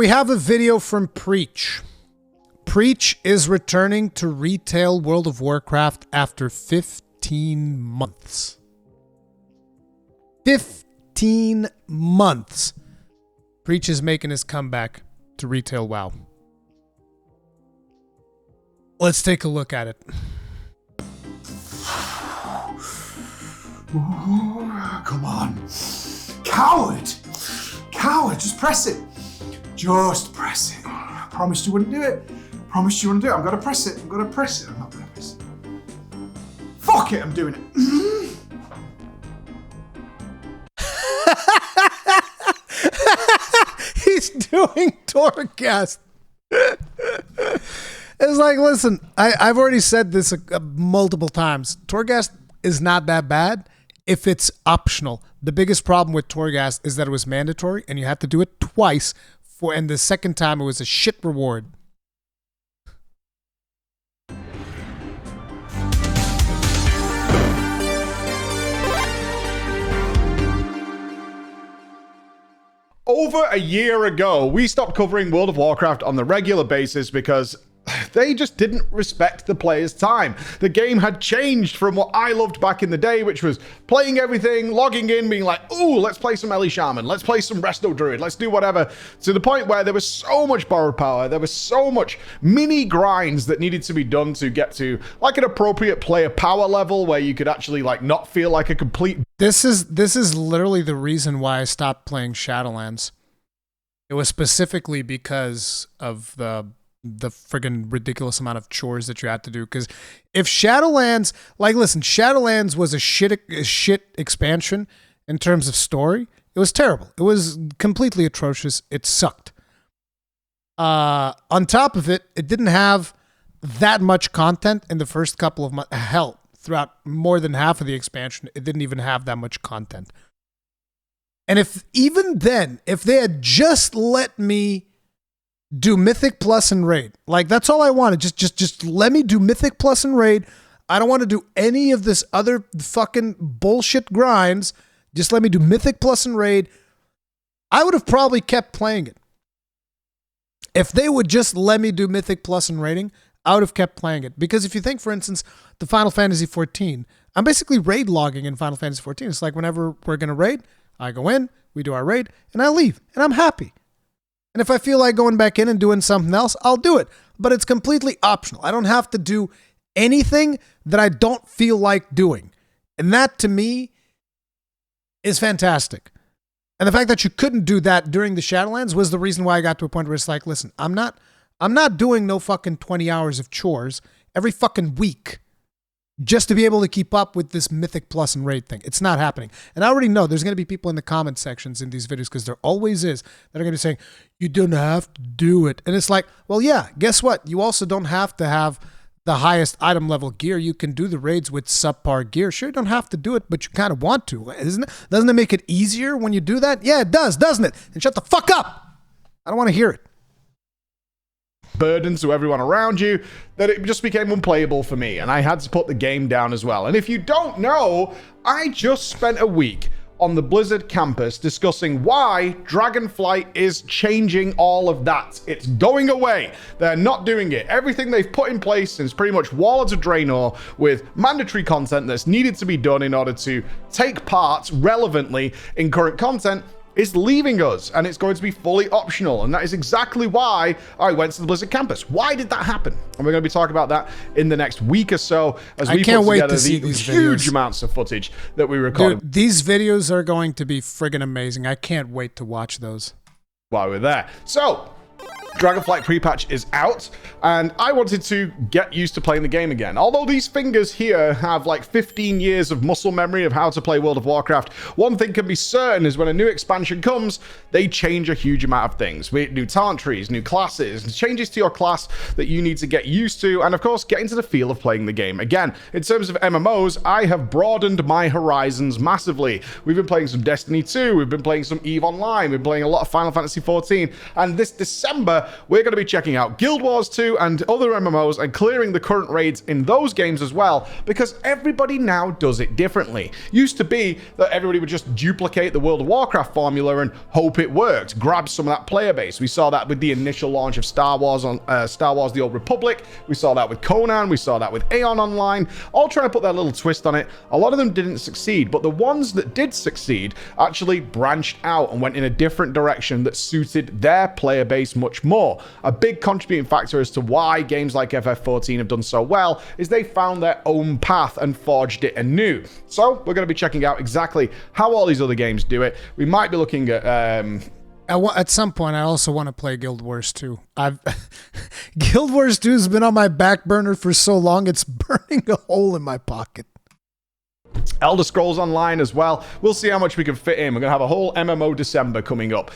we have a video from Preach. Preach is returning to retail World of Warcraft after 15 months. 15 months. Preach is making his comeback to retail WoW. Let's take a look at it. Ooh, come on. Coward! Coward, just press it. Just press it. I promised you wouldn't do it. I promised you wouldn't do it. I'm gonna press it. I'm gonna press it. I'm not gonna press it. Fuck it, I'm doing it. He's doing Torghast. It's like, listen, I've already said this multiple times. Torghast is not that bad if it's optional. The biggest problem with Torghast is that it was mandatory and you had to do it twice, and the second time it was a shit reward. Over a year ago, we stopped covering World of Warcraft on the regular basis because they just didn't respect the player's time. The game had changed from what I loved back in the day, which was playing everything, logging in, being like, ooh, let's play some Ellie Shaman, let's play some Resto Druid, let's do whatever, to the point where there was so much borrowed power, there was so much mini grinds that needed to be done to get to like an appropriate player power level where you could actually like not feel like a complete... This is literally the reason why I stopped playing Shadowlands. It was specifically because of the friggin' ridiculous amount of chores that you had to do. Because if Shadowlands, like, listen, Shadowlands was a shit expansion in terms of story. It was terrible. It was completely atrocious. It sucked. On top of it, it didn't have that much content in the first couple of months. Hell, throughout more than half of the expansion, it didn't even have that much content. And if even then, if they had just let me do Mythic Plus and Raid, like that's all I wanted. Just let me do Mythic Plus and Raid. I don't want to do any of this other fucking bullshit grinds. Just let me do Mythic Plus and Raid. I would have probably kept playing it. If they would just let me do Mythic Plus and raiding, I would have kept playing it. Because if you think, for instance, the Final Fantasy XIV, I'm basically raid logging in Final Fantasy XIV. It's like whenever we're going to raid, I go in, we do our raid, and I leave, and I'm happy. And if I feel like going back in and doing something else, I'll do it. But it's completely optional. I don't have to do anything that I don't feel like doing. And that, to me, is fantastic. And the fact that you couldn't do that during the Shadowlands was the reason why I got to a point where it's like, listen, I'm not doing no fucking 20 hours of chores every fucking week just to be able to keep up with this Mythic Plus and Raid thing. It's not happening. And I already know there's going to be people in the comment sections in these videos, because there always is, that are going to be saying, you don't have to do it. And it's like, well, yeah, guess what? You also don't have to have the highest item level gear. You can do the raids with subpar gear. Sure, you don't have to do it, but you kind of want to, isn't it? Doesn't it make it easier when you do that? Yeah, it does, doesn't it? And shut the fuck up. I don't want to hear it. Burden to everyone around you that it just became unplayable for me, and I had to put the game down as well. And if you don't know, I just spent a week on the Blizzard campus discussing why Dragonflight is changing all of that. It's going away. They're not doing it. Everything they've put in place since pretty much Warlords of Draenor, with mandatory content that's needed to be done in order to take part relevantly in current content, is leaving us, and it's going to be fully optional. And that is exactly why I went to the Blizzard campus. Why did that happen? And we're going to be talking about that in the next week or so, as we put together these huge amounts of footage that we recorded. Dude, these videos are going to be friggin' amazing. I can't wait to watch those while we're there. So Dragonflight pre-patch is out, and I wanted to get used to playing the game again. Although these fingers here have like 15 years of muscle memory of how to play World of Warcraft, one thing can be certain is when a new expansion comes, they change a huge amount of things. New talent trees, new classes, changes to your class that you need to get used to, and of course, get into the feel of playing the game again. In terms of MMOs, I have broadened my horizons massively. We've been playing some Destiny 2, we've been playing some EVE Online, we've been playing a lot of Final Fantasy XIV, and this December, However, we're going to be checking out Guild Wars 2 and other MMOs and clearing the current raids in those games as well, because everybody now does it differently. Used to be that everybody would just duplicate the World of Warcraft formula and hope it worked, grab some of that player base. We saw that with the initial launch of Star Wars on Star Wars The Old Republic. We saw that with Conan. We saw that with Aeon Online, all trying to put their little twist on it. A lot of them didn't succeed, but the ones that did succeed actually branched out and went in a different direction that suited their player base much more. A big contributing factor as to why games like FF14 have done so well is they found their own path and forged it anew. So we're going to be checking out exactly how all these other games do it. We might be looking at at some point, I also want to play Guild Wars 2. Guild Wars 2 has been on my back burner for so long, it's burning a hole in my pocket. Elder Scrolls Online as well. We'll see how much we can fit in. We're going to have a whole MMO December coming up.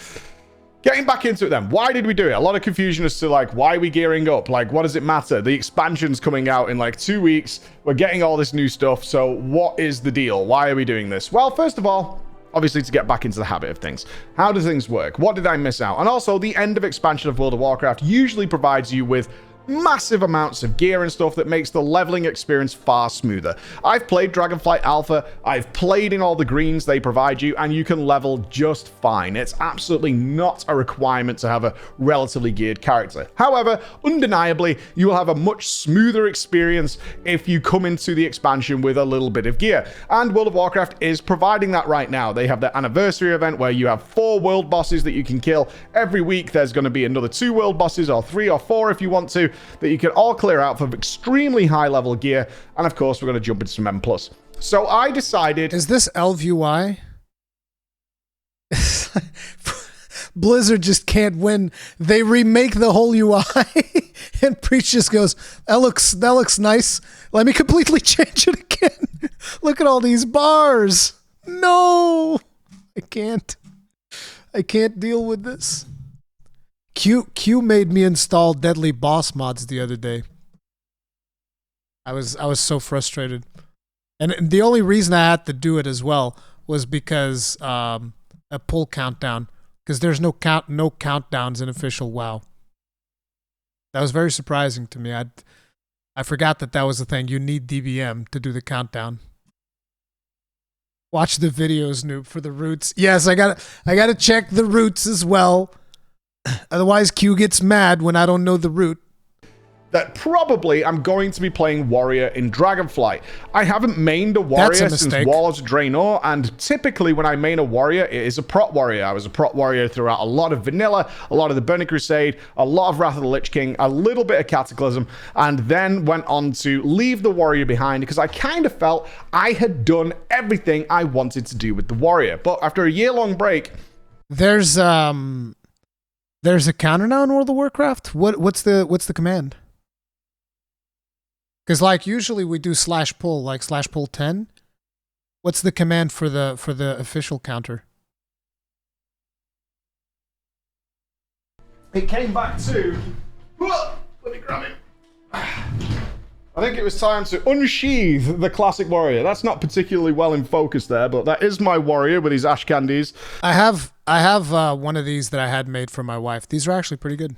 Getting back into it then, why did we do it? A lot of confusion as to like, why are we gearing up? Like, what does it matter? The expansion's coming out in like 2 weeks. We're getting all this new stuff. So what is the deal? Why are we doing this? Well, first of all, obviously to get back into the habit of things. How do things work? What did I miss out? And also, the end of expansion of World of Warcraft usually provides you with massive amounts of gear and stuff that makes the leveling experience far smoother. I've played Dragonflight Alpha, I've played in all the greens they provide you, and you can level just fine. It's absolutely not a requirement to have a relatively geared character. However, undeniably, you will have a much smoother experience if you come into the expansion with a little bit of gear. And World of Warcraft is providing that right now. They have their anniversary event where you have 4 world bosses that you can kill. Every week there's going to be another 2 world bosses, or 3 or 4 if you want to, that you can all clear out for extremely high level gear. And of course, we're going to jump into some M+. So I decided... Is this ElvUI? Blizzard just can't win. They remake the whole UI and Preach just goes, that looks nice. Let me completely change it again. Look at all these bars. No, I can't deal with this. Q made me install Deadly Boss mods the other day. I was so frustrated. And the only reason I had to do it as well was because a pull countdown, because there's no countdowns in official WoW. That was very surprising to me. I forgot that was the thing. You need DBM to do the countdown. Watch the videos, noob, for the roots. Yes, I gotta check the roots as well. Otherwise, Q gets mad when I don't know the route. That probably I'm going to be playing Warrior in Dragonflight. I haven't mained a Warrior since Warlords of Draenor, and typically when I main a Warrior, it is a Prot Warrior. I was a Prot Warrior throughout a lot of Vanilla, a lot of the Burning Crusade, a lot of Wrath of the Lich King, a little bit of Cataclysm, and then went on to leave the Warrior behind because I kind of felt I had done everything I wanted to do with the Warrior. But after a year-long break... There's a counter now in World of Warcraft? What's the command? Because like usually we do /pull, like /pull 10. What's the command for the official counter? It came back to... Let me grab it. I think it was time to unsheathe the classic Warrior. That's not particularly well in focus there, but that is my Warrior with his ash candies. I have one of these that I had made for my wife. These are actually pretty good.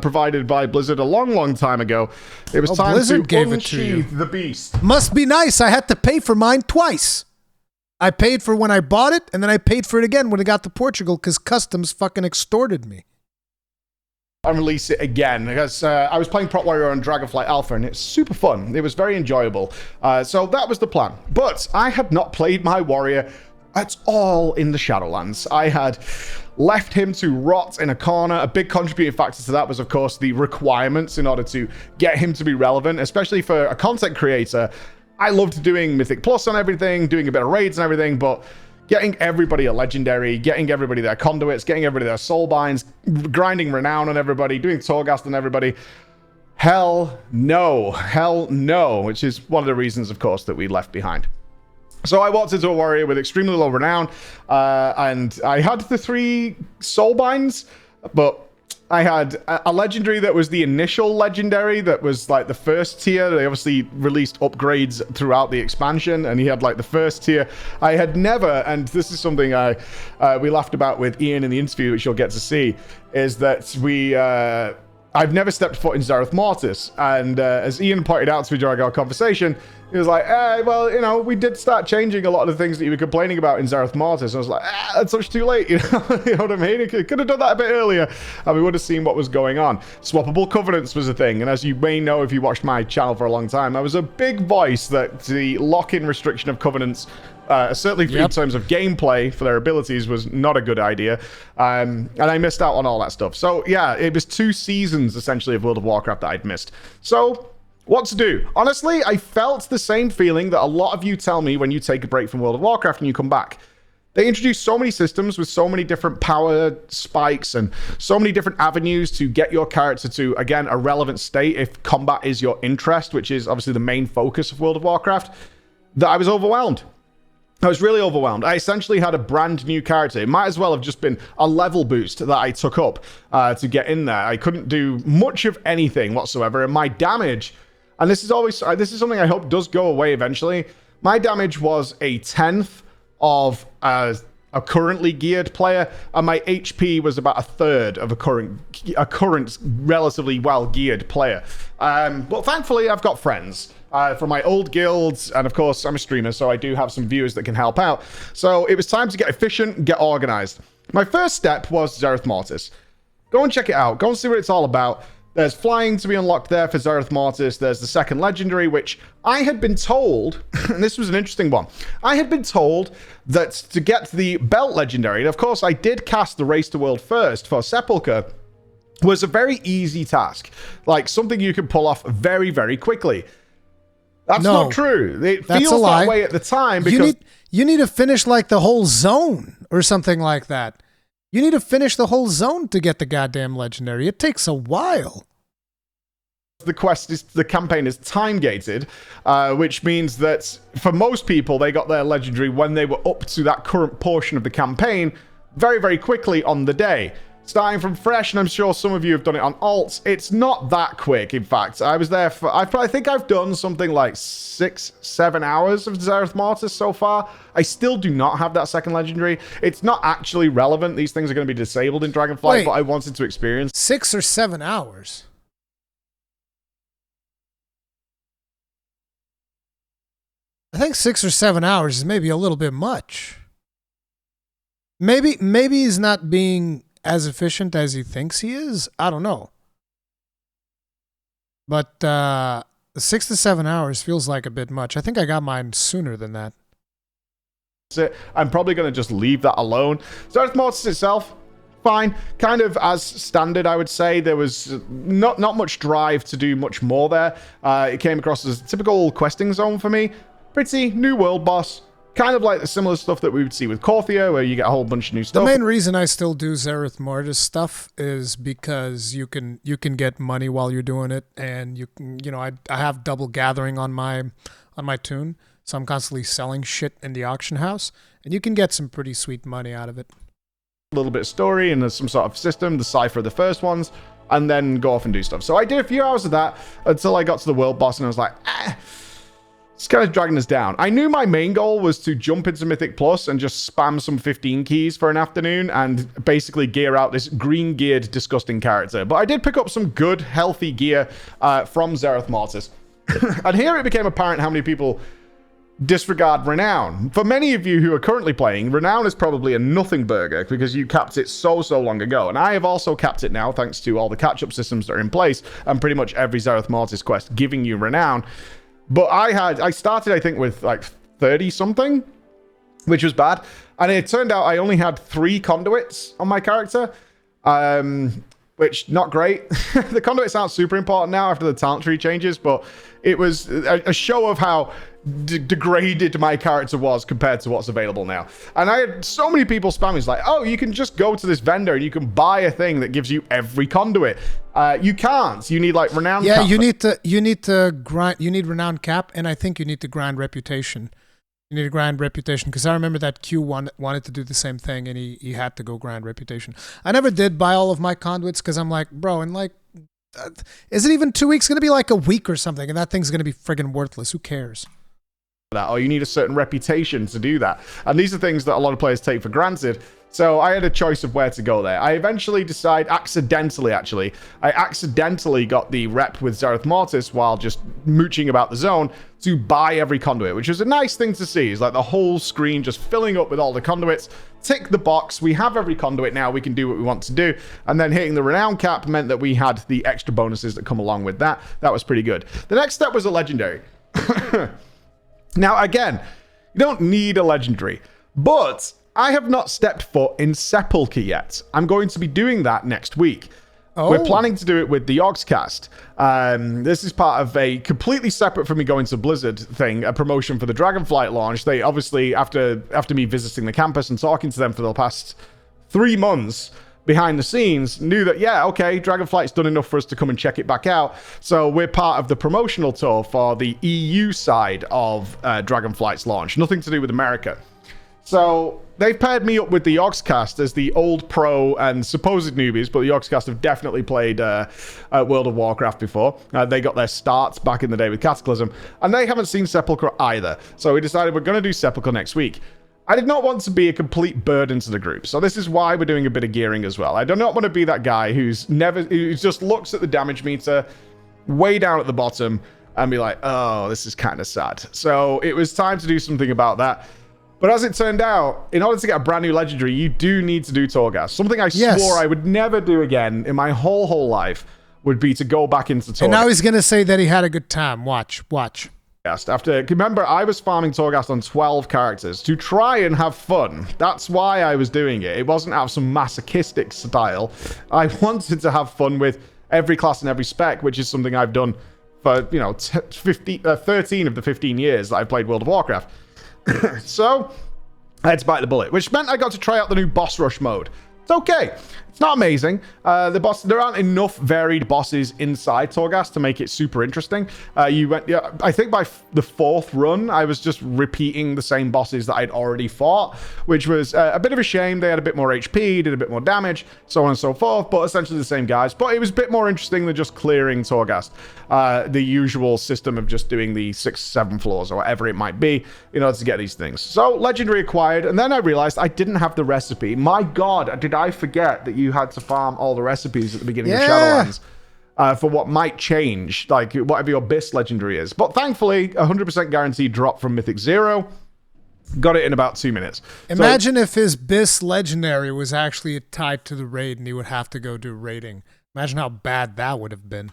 Provided by Blizzard a long time ago. It was time Blizzard to unsheathe the beast. Must be nice. I had to pay for mine twice. I paid for when I bought it, and then I paid for it again when it got to Portugal because customs fucking extorted me. And release it again because I was playing Prot Warrior on Dragonflight Alpha and it's super fun. It was very enjoyable. So that was the plan. But I had not played my Warrior at all in the Shadowlands. I had left him to rot in a corner. A big contributing factor to that was, of course, the requirements in order to get him to be relevant, especially for a content creator. I loved doing Mythic Plus on everything, doing a bit of raids and everything, but getting everybody a legendary, getting everybody their conduits, getting everybody their soulbinds, grinding renown on everybody, doing Torghast on everybody. Hell no, which is one of the reasons, of course, that we left behind. So I walked into a Warrior with extremely low renown, and I had the 3 soulbinds, but I had a legendary that was the initial legendary that was like the first tier. They obviously released upgrades throughout the expansion, and he had like the first tier. I had never, and this is something we laughed about with Ian in the interview, which you'll get to see, is that I've never stepped foot in Zereth Mortis. And as Ian pointed out to me during our conversation, he was like, well, you know, we did start changing a lot of the things that you were complaining about in Zereth Mortis. And I was like, that's much too late. You know, you know what I mean? You could have done that a bit earlier, and we would have seen what was going on. Swappable covenants was a thing. And as you may know, if you watched my channel for a long time, I was a big voice that the lock-in restriction of covenants, certainly in terms of gameplay for their abilities, was not a good idea. And I missed out on all that stuff. So yeah, it was 2 seasons essentially of World of Warcraft that I'd missed. So what to do? Honestly, I felt the same feeling that a lot of you tell me when you take a break from World of Warcraft and you come back. They introduce so many systems with so many different power spikes and so many different avenues to get your character to, again, a relevant state if combat is your interest, which is obviously the main focus of World of Warcraft, that I was overwhelmed. I was really overwhelmed. I essentially had a brand new character. It might as well have just been a level boost that I took up to get in there. I couldn't do much of anything whatsoever, and my damage, and this is something I hope does go away eventually, my damage was a 10th of a currently geared player, and my HP was about a third of a current relatively well geared player. But thankfully, I've got friends from my old guilds, and of course, I'm a streamer, so I do have some viewers that can help out. So it was time to get efficient, get organized. My first step was Zereth Mortis. Go and check it out. Go and see what it's all about. There's flying to be unlocked there for Zereth Mortis. There's the second legendary, which I had been told, and this was an interesting one, I had been told that to get the belt legendary, and of course I did cast the Race to World first for Sepulchre, was a very easy task. Like something you could pull off very, very quickly. That's not true. It feels that way at the time because you need to finish like the whole zone or something like that. You need to finish the whole zone to get the goddamn legendary. It takes a while. The campaign is time gated, which means that for most people, they got their legendary when they were up to that current portion of the campaign very, very quickly on the day. Starting from fresh, and I'm sure some of you have done it on alts, it's not that quick, in fact. I was there for, I think I've done something like 6-7 hours of Zereth Mortis so far. I still do not have that second legendary. It's not actually relevant. These things are going to be disabled in Dragonflight, but I wanted to experience. 6 or 7 hours? I think 6 or 7 hours is maybe a little bit much. Maybe he's not being as efficient as he thinks he is. I don't know. But 6 to 7 hours feels like a bit much. I think I got mine sooner than that. I'm probably going to just leave that alone. Zereth Mortis itself, fine. Kind of as standard, I would say. There was not much drive to do much more there. It came across as a typical questing zone for me. Pretty new world boss. Kind of like the similar stuff that we would see with Korthia, where you get a whole bunch of new stuff. The main reason I still do Zereth Mortis stuff is because you can get money while you're doing it, and I have double gathering on my tune, so I'm constantly selling shit in the auction house, and you can get some pretty sweet money out of it. A little bit of story and there's some sort of system, decipher the first ones, and then go off and do stuff. So I did a few hours of that until I got to the world boss, and I was like, it's kind of dragging us down. I knew my main goal was to jump into Mythic Plus and just spam some 15 keys for an afternoon and basically gear out this green-geared, disgusting character. But I did pick up some good, healthy gear from Zereth Mortis. And here it became apparent how many people disregard Renown. For many of you who are currently playing, Renown is probably a nothing burger because you capped it so long ago. And I have also capped it now thanks to all the catch-up systems that are in place and pretty much every Zereth Mortis quest giving you Renown. But I started, I think, with like 30 something, which was bad. And it turned out I only had 3 conduits on my character, which not great. The conduits aren't super important now after the talent tree changes, but it was a show of how degraded my character was compared to what's available now. And I had so many people spamming. It's like, oh, you can just go to this vendor and you can buy a thing that gives you every conduit. You can't. You need like renown. Yeah, cap. you need to grind. You need renown cap, and I think you need to grind reputation. You need to grind reputation, because I remember that Q wanted to do the same thing, and he had to go grind reputation. I never did buy all of my conduits, because I'm like, bro, and like, is it even 2 weeks? It's going to be like a week or something, and that thing's going to be friggin' worthless. Who cares? That, or you need a certain reputation to do that. And these are things that a lot of players take for granted. So I had a choice of where to go there. I eventually accidentally got the rep with Zereth Mortis while just mooching about the zone to buy every conduit, which was a nice thing to see. It's like the whole screen just filling up with all the conduits. Tick the box. We have every conduit now. We can do what we want to do. And then hitting the renown cap meant that we had the extra bonuses that come along with that. That was pretty good. The next step was a legendary. Now, again, you don't need a legendary, but I have not stepped foot in Sepulchre yet. I'm going to be doing that next week. Oh. We're planning to do it with the Yogscast. This is part of a completely separate from me going to Blizzard thing, a promotion for the Dragonflight launch. They obviously, after me visiting the campus and talking to them for the past 3 months behind the scenes, knew that, yeah, okay, Dragonflight's done enough for us to come and check it back out. So we're part of the promotional tour for the EU side of Dragonflight's launch. Nothing to do with America. So they've paired me up with the Yogscast as the old pro and supposed newbies, but the Yogscast have definitely played World of Warcraft before. They got their starts back in the day with Cataclysm, and they haven't seen Sepulchre either. So we decided we're going to do Sepulchre next week. I did not want to be a complete burden to the group, so this is why we're doing a bit of gearing as well. I do not want to be that guy who just looks at the damage meter way down at the bottom and be like, oh, this is kind of sad. So it was time to do something about that. But as it turned out, in order to get a brand new legendary, you do need to do Torghast. Something I swore I would never do again in my whole life would be to go back into Torghast. And now he's going to say that he had a good time. Watch. Remember, I was farming Torghast on 12 characters to try and have fun. That's why I was doing it. It wasn't out of some masochistic style. I wanted to have fun with every class and every spec, which is something I've done for, 13 of the 15 years that I've played World of Warcraft. So I had to bite the bullet, which meant I got to try out the new boss rush mode. It's okay. It's not amazing. There aren't enough varied bosses inside Torghast to make it super interesting. I think by the 4th run, I was just repeating the same bosses that I'd already fought, which was a bit of a shame. They had a bit more HP, did a bit more damage, so on and so forth, but essentially the same guys. But it was a bit more interesting than just clearing Torghast. The usual system of just doing the 6-7 floors or whatever it might be in order to get these things. So Legendary acquired, and then I realized I didn't have the recipe. My God, did I forget that you had to farm all the recipes at the beginning of Shadowlands for what might change, like whatever your BIS legendary is. But thankfully, 100% guaranteed drop from Mythic 0. Got it in about 2 minutes. Imagine if his BIS legendary was actually tied to the raid and he would have to go do raiding. Imagine how bad that would have been.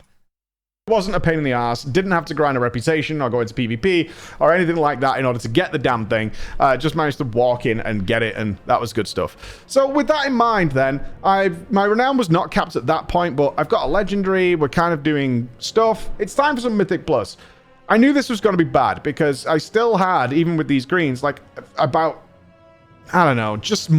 Wasn't a pain in the ass, didn't have to grind a reputation or go into PvP or anything like that in order to get the damn thing. Just managed to walk in and get it, and that was good stuff. So with that in mind then, my renown was not capped at that point, but I've got a legendary, we're kind of doing stuff. It's time for some Mythic Plus. I knew this was going to be bad because I still had, even with these greens, like about, I don't know, just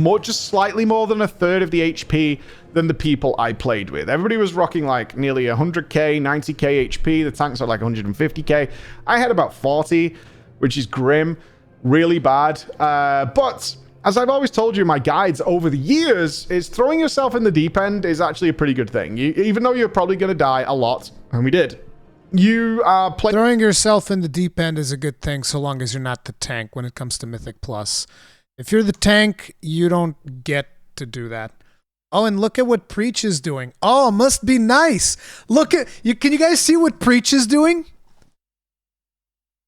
slightly more than a third of the HP than the people I played with. Everybody was rocking like nearly 100k, 90k HP. The tanks are like 150k. I had about 40, which is grim, really bad. But as I've always told you in my guides over the years, is throwing yourself in the deep end is actually a pretty good thing. Even though you're probably going to die a lot, and we did. You are throwing yourself in the deep end is a good thing so long as you're not the tank when it comes to Mythic Plus. If you're the tank, you don't get to do that. Oh, and look at what Preach is doing. Oh, must be nice. Look at you. Can you guys see what Preach is doing?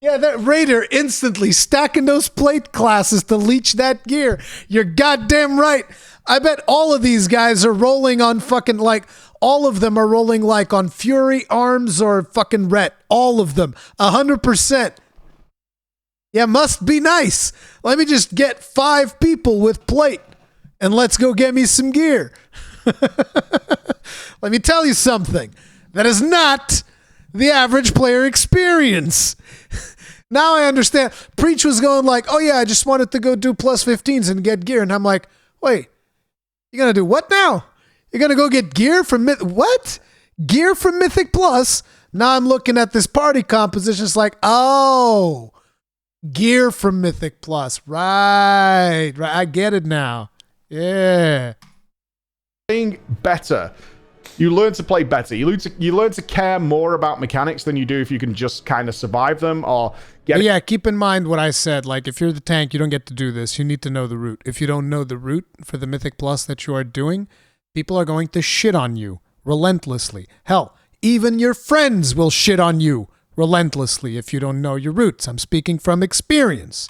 Yeah, that Raider instantly stacking those plate classes to leech that gear. You're goddamn right. I bet all of these guys are rolling on fucking all of them are rolling on Fury, Arms, or fucking Ret. All of them. 100%. Yeah, must be nice. Let me just get 5 people with plate and let's go get me some gear. Let me tell you something. That is not the average player experience. Now I understand. Preach was going oh yeah, I just wanted to go do plus 15s and get gear. And I'm like, wait, you're going to do what now? You're going to go get gear from what? Gear from Mythic Plus? Now I'm looking at this party composition. It's oh, Gear from Mythic Plus. Right. I get it now. Yeah. Playing better. You learn to play better. You learn to care more about mechanics than you do if you can just kind of survive them or get. But yeah, keep in mind what I said. Like, if you're the tank, you don't get to do this. You need to know the route. If you don't know the route for the Mythic Plus that you are doing, people are going to shit on you relentlessly. Hell, even your friends will shit on you relentlessly if you don't know your routes. I'm speaking from experience.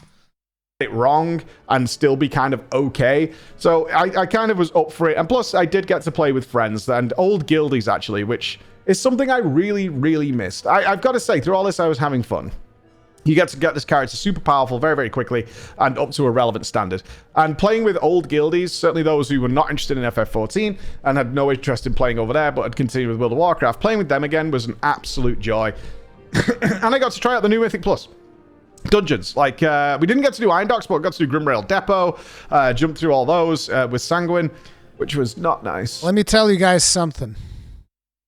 It wrong and still be kind of okay. So I kind of was up for it. And plus, I did get to play with friends and old guildies, actually, which is something I really, really missed. I've got to say, through all this, I was having fun. You get to get this character super powerful very, very quickly and up to a relevant standard. And playing with old guildies, certainly those who were not interested in FF14 and had no interest in playing over there, but had continued with World of Warcraft, playing with them again was an absolute joy. And I got to try out the new Mythic Plus dungeons. Like, we didn't get to do Iron Docks, but we got to do Grimrail Depot, jump through all those with Sanguine, which was not nice. Let me tell you guys something.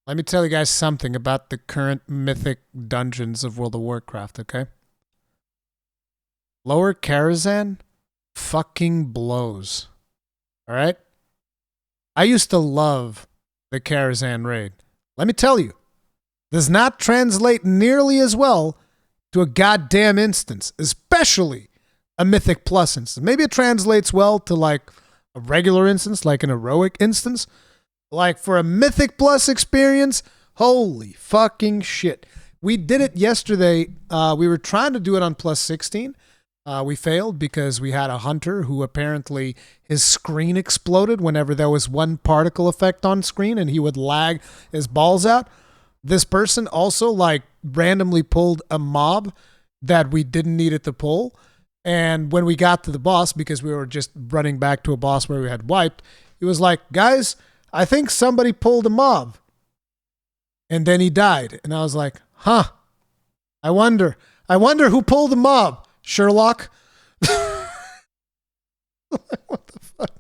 About the current Mythic dungeons of World of Warcraft, okay? Lower Karazhan fucking blows. All right? I used to love the Karazhan raid. Let me tell you, does not translate nearly as well to a goddamn instance, especially a Mythic Plus instance. Maybe it translates well to like a regular instance, like an heroic instance. Like for a Mythic Plus experience, holy fucking shit. We did it yesterday. We were trying to do it on plus 16. We failed because we had a hunter who apparently his screen exploded whenever there was one particle effect on screen and he would lag his balls out. This person also like randomly pulled a mob that we didn't need it to pull. And when we got to the boss, because we were just running back to a boss where we had wiped, he was like, guys, I think somebody pulled a mob. And then he died. And I was like, huh, I wonder who pulled the mob, Sherlock. What the fuck?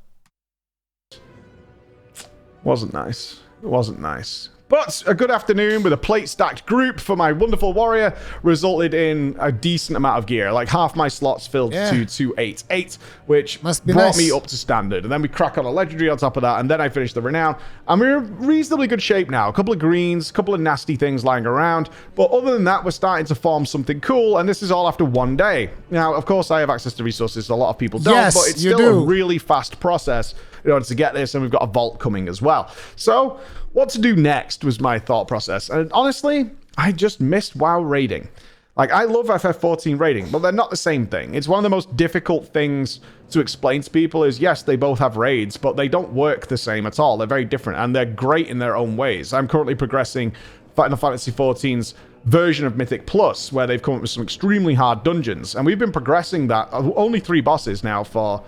Wasn't nice. It wasn't nice. But a good afternoon with a plate-stacked group for my wonderful warrior resulted in a decent amount of gear. Like half my slots filled to 288, which brought me up to standard. And then we crack on a legendary on top of that, and then I finished the renown. And we're in reasonably good shape now. A couple of greens, a couple of nasty things lying around. But other than that, we're starting to form something cool, and this is all after one day. Now, of course, I have access to resources a lot of people don't, but it's still a really fast process in order to get this, and we've got a vault coming as well. So what to do next was my thought process. And honestly, I just missed WoW raiding. Like, I love FF14 raiding, but they're not the same thing. It's one of the most difficult things to explain to people is, yes, they both have raids, but they don't work the same at all. They're very different, and they're great in their own ways. I'm currently progressing Final Fantasy XIV's version of Mythic Plus, where they've come up with some extremely hard dungeons, and we've been progressing that, only 3 bosses now for,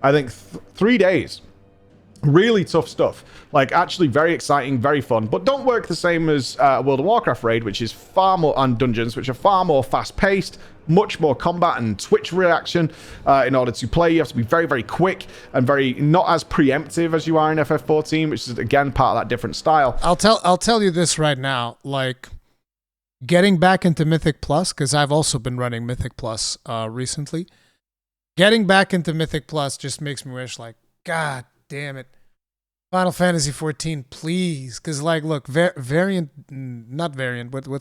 I think, 3 days. Really tough stuff. Like, actually very exciting, very fun, but don't work the same as World of Warcraft raid, which is far more, and dungeons, which are far more fast-paced, much more combat and twitch reaction. In order to play, you have to be very, very quick and very not as preemptive as you are in FF14, which is, again, part of that different style. I'll tell you this right now, like, getting back into Mythic Plus, because I've also been running Mythic Plus recently. Getting back into Mythic Plus just makes me wish, like, God damn it, Final Fantasy 14, please. Because, like, look, what's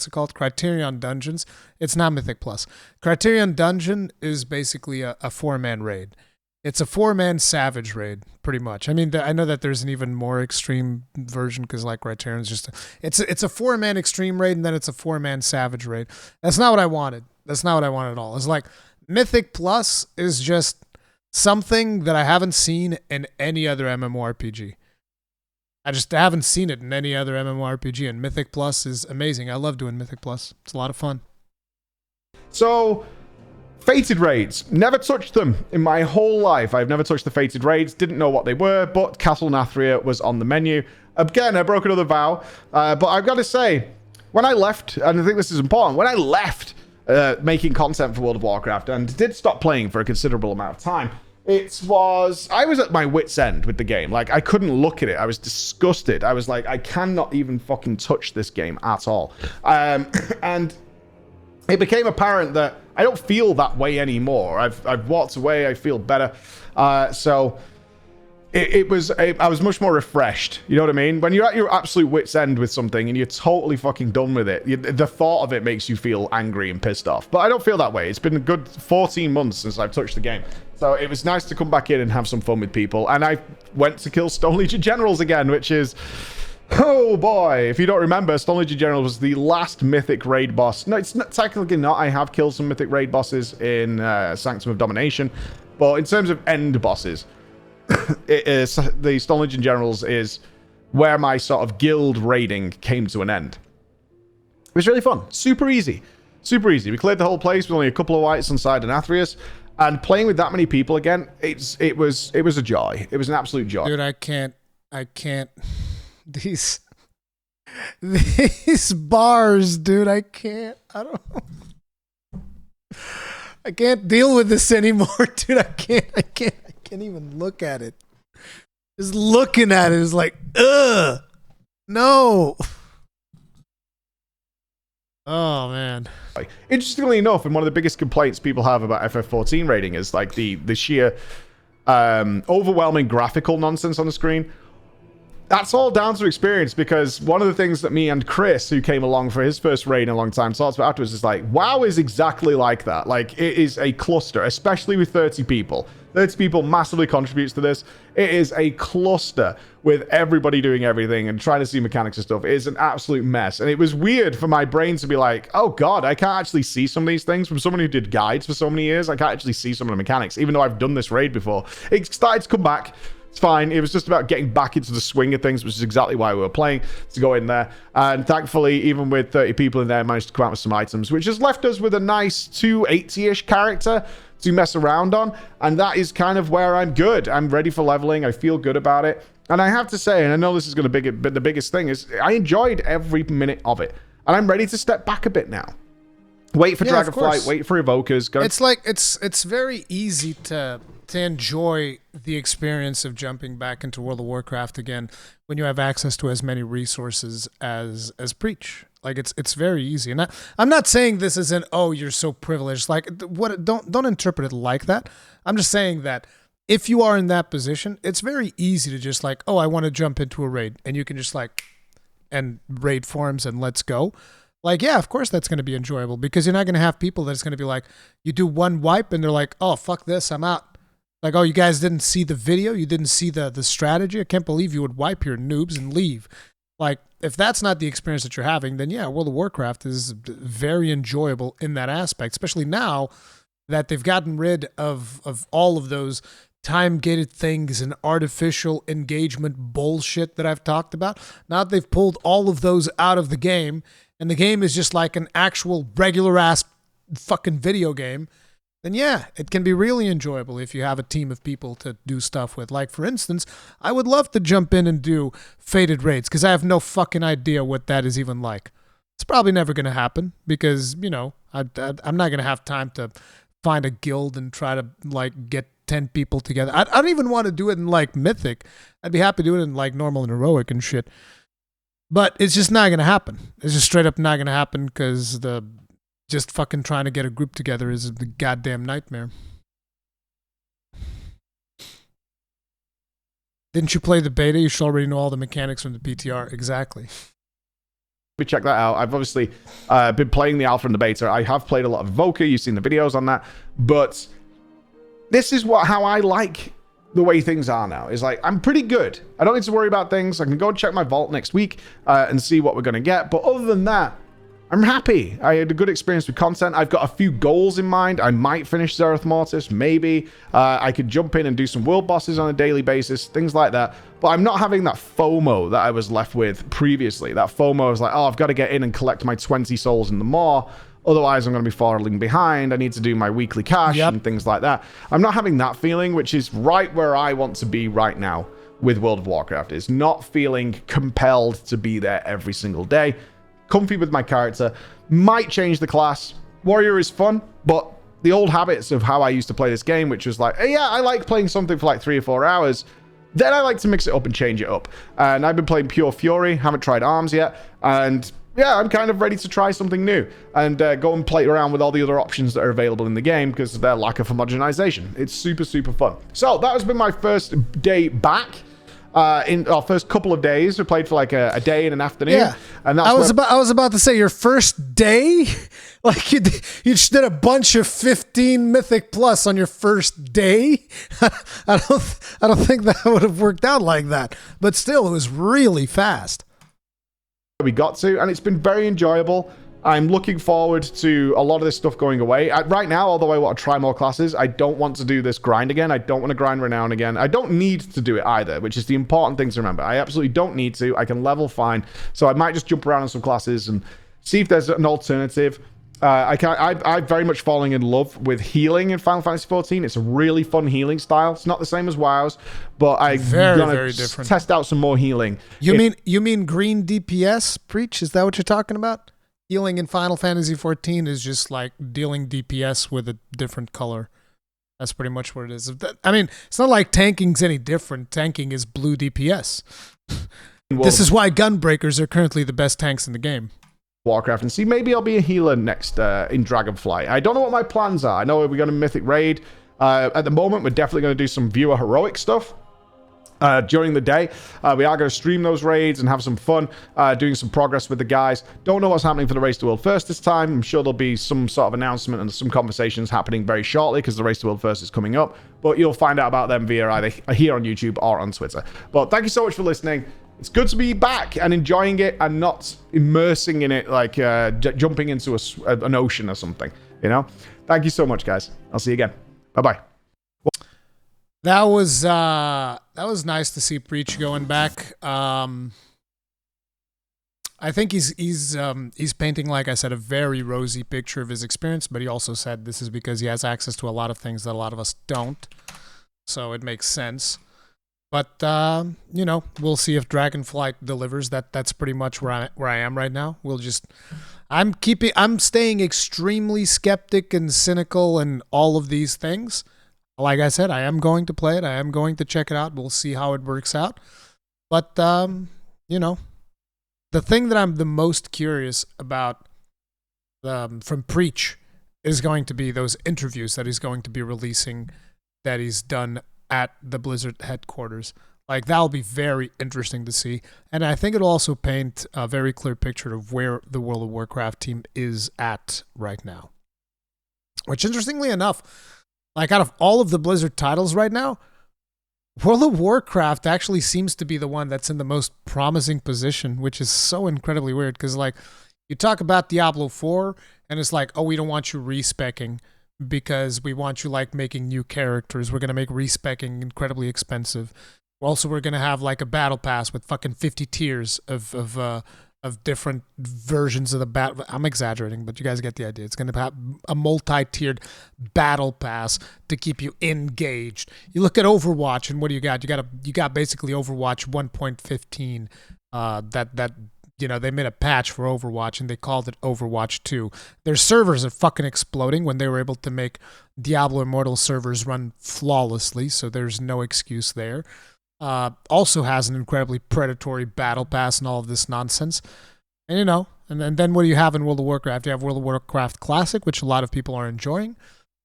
it called? Criterion Dungeons. It's not Mythic Plus. Criterion Dungeon is basically a 4-man raid. It's a 4-man Savage raid, pretty much. I mean, I know that there's an even more extreme version because, like, Criterion's just it's a 4-man extreme raid, and then it's a 4-man Savage raid. That's not what I wanted. That's not what I wanted at all. It's like Mythic Plus is just something that I haven't seen in any other MMORPG. I just haven't seen it in any other MMORPG, and Mythic Plus is amazing. I love doing Mythic Plus. It's a lot of fun. So, Fated raids. Never touched them in my whole life. I've never touched the Fated raids. Didn't know what they were, but Castle Nathria was on the menu. Again, I broke another vow. But I've got to say, when I left, and I think this is important, when I left making content for World of Warcraft and did stop playing for a considerable amount of time, I was at my wit's end with the game. Like, I couldn't look at it. I was disgusted. I was like, I cannot even fucking touch this game at all. And it became apparent that I don't feel that way anymore. I've walked away. I feel better. So I was much more refreshed. You know what I mean? When you're at your absolute wit's end with something and you're totally fucking done with it, the thought of it makes you feel angry and pissed off. But I don't feel that way. It's been a good 14 months since I've touched the game. So it was nice to come back in and have some fun with people. And I went to kill Stone Legion Generals again, which is... Oh boy, if you don't remember, Stone Legion General was the last Mythic raid boss. No, it's not, technically not. I have killed some Mythic raid bosses in Sanctum of Domination. But in terms of end bosses, the Stone Legion Generals is where my sort of guild raiding came to an end. It was really fun. Super easy. Super easy. We cleared the whole place with only a couple of whites on side and Athreus. And playing with that many people again, it was a joy. It was an absolute joy. Dude, I can't. These bars, dude, I don't I can't deal with this anymore, dude. I can't even look at it. Just looking at it is like, ugh. No. Oh man. Interestingly enough, and one of the biggest complaints people have about FF14 rating is like the sheer overwhelming graphical nonsense on the screen. That's all down to experience, because one of the things that me and Chris, who came along for his first raid in a long time, talked about afterwards is like, WoW is exactly like that. Like, it is a cluster, especially with 30 people. 30 people massively contributes to this. It is a cluster with everybody doing everything and trying to see mechanics and stuff. It is an absolute mess. And it was weird for my brain to be like, oh God, I can't actually see some of these things. From someone who did guides for so many years, I can't actually see some of the mechanics, even though I've done this raid before. It started to come back. It's fine. It was just about getting back into the swing of things, which is exactly why we were playing, to go in there. And thankfully, even with 30 people in there, I managed to come out with some items, which has left us with a nice 280-ish character to mess around on. And that is kind of where I'm good. I'm ready for leveling. I feel good about it. And I have to say, and I know this is going to be the biggest thing, is I enjoyed every minute of it. And I'm ready to step back a bit now. Wait for Dragonflight, wait for Evokers. It's like, it's very easy to enjoy the experience of jumping back into World of Warcraft again when you have access to as many resources as Preach. Like, it's very easy. And I'm not saying this is oh, you're so privileged. Like, don't interpret it like that. I'm just saying that if you are in that position, it's very easy to just like, oh, I want to jump into a raid, and you can just like, and raid forums and let's go. Like, yeah, of course that's going to be enjoyable, because you're not going to have people that's going to be like, you do one wipe and they're like, oh, fuck this, I'm out. Like, oh, you guys didn't see the video? You didn't see the strategy? I can't believe you would wipe your noobs and leave. Like, if that's not the experience that you're having, then yeah, World of Warcraft is very enjoyable in that aspect, especially now that they've gotten rid of all of those time-gated things and artificial engagement bullshit that I've talked about. Now that they've pulled all of those out of the game, and the game is just like an actual regular-ass fucking video game, then yeah, it can be really enjoyable if you have a team of people to do stuff with. Like, for instance, I would love to jump in and do Fated Raids, because I have no fucking idea what that is even like. It's probably never going to happen, because, you know, I'm not going to have time to find a guild and try to, like, get 10 people together. I don't even want to do it in, like, Mythic. I'd be happy to do it in, like, normal and heroic and shit. But it's just not going to happen. It's just straight up not going to happen, because just fucking trying to get a group together is a goddamn nightmare. Didn't you play the beta? You should already know all the mechanics from the PTR. Exactly. Check that out. I've obviously been playing the alpha and the beta. I have played a lot of Evoker. You've seen the videos on that. But this is how I like the way things are now. Is like, I'm pretty good. I don't need to worry about things. I can go and check my vault next week and see what we're going to get. But other than that, I'm happy. I had a good experience with content. I've got a few goals in mind. I might finish Zereth Mortis, maybe. I could jump in and do some world bosses on a daily basis, things like that. But I'm not having that FOMO that I was left with previously. That FOMO is like, oh, I've got to get in and collect my 20 souls in the maw. Otherwise, I'm going to be falling behind. I need to do my weekly cash and things like that. I'm not having that feeling, which is right where I want to be right now with World of Warcraft. Is not feeling compelled to be there every single day. Comfy with my character. Might change the class. Warrior is fun, but the old habits of how I used to play this game, which was like, hey, yeah, I like playing something for like 3 or 4 hours. Then I like to mix it up and change it up. And I've been playing Pure Fury. Haven't tried Arms yet. And yeah, I'm kind of ready to try something new and go and play around with all the other options that are available in the game because of their lack of homogenization. It's super, super fun. So that has been my first day back. In our first couple of days, we played for like a day and an afternoon. Yeah, and that's I was about to say your first day, like you just did a bunch of 15 Mythic Plus on your first day. I don't think that would have worked out like that, but still, it was really fast. We got to, and it's been very enjoyable. I'm looking forward to a lot of this stuff going away. Right now, although I want to try more classes, I don't want to do this grind again. I don't want to grind Renown again. I don't need to do it either, which is the important thing to remember. I absolutely don't need to. I can level fine. So I might just jump around on some classes and see if there's an alternative. I'm very much falling in love with healing in Final Fantasy XIV. It's a really fun healing style. It's not the same as WoW's, but I'm gonna test out some more healing. You mean green DPS, Preach? Is that what you're talking about? Healing in Final Fantasy XIV is just like dealing DPS with a different color. That's pretty much what it is. I mean, it's not like tanking's any different. Tanking is blue DPS. This is why Gunbreakers are currently the best tanks in the game. Warcraft, and see, maybe I'll be a healer next in Dragonflight. I don't know what my plans are. I know we're going to Mythic Raid. At the moment, we're definitely going to do some viewer heroic stuff. During the day, we are going to stream those raids and have some fun doing some progress with the guys. Don't know what's happening for the Race to World First this time. I'm sure there'll be some sort of announcement and some conversations happening very shortly because the Race to World First is coming up, but you'll find out about them via either here on YouTube or on Twitter. But thank you so much for listening. It's good to be back and enjoying it and not immersing in it like jumping into an ocean or something, you know? Thank you so much, guys. I'll see you again. Bye-bye. That was nice to see Preach going back. I think he's painting, like I said, a very rosy picture of his experience, but he also said this is because he has access to a lot of things that a lot of us don't. So it makes sense. But you know, we'll see if Dragonflight delivers. That's pretty much where I am right now. I'm staying extremely skeptic and cynical and all of these things. Like I said, I am going to play it. I am going to check it out. We'll see how it works out. But, you know, the thing that I'm the most curious about from Preach is going to be those interviews that he's going to be releasing that he's done at the Blizzard headquarters. Like, that'll be very interesting to see. And I think it'll also paint a very clear picture of where the World of Warcraft team is at right now. Which, interestingly enough, like, out of all of the Blizzard titles right now, World of Warcraft actually seems to be the one that's in the most promising position, which is so incredibly weird. Because, like, you talk about Diablo 4, and it's like, oh, we don't want you respecking because we want you, like, making new characters. We're going to make respecking incredibly expensive. Also, we're going to have, like, a battle pass with fucking 50 tiers of different versions of the battle. I'm exaggerating, but you guys get the idea. It's going to have a multi-tiered battle pass to keep you engaged. You look at Overwatch, and what do you got? You got basically Overwatch 1.15. That you know, they made a patch for Overwatch, and they called it Overwatch 2. Their servers are fucking exploding when they were able to make Diablo Immortal servers run flawlessly, so there's no excuse there. Also has an incredibly predatory battle pass and all of this nonsense. And, you know, and then what do you have in World of Warcraft? You have World of Warcraft Classic, which a lot of people are enjoying.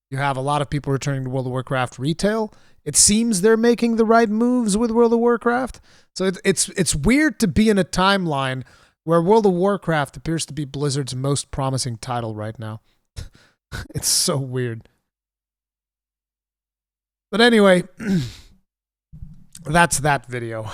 You have a lot of people returning to World of Warcraft Retail. It seems they're making the right moves with World of Warcraft. So it's weird to be in a timeline where World of Warcraft appears to be Blizzard's most promising title right now. It's so weird. But anyway, that's that video.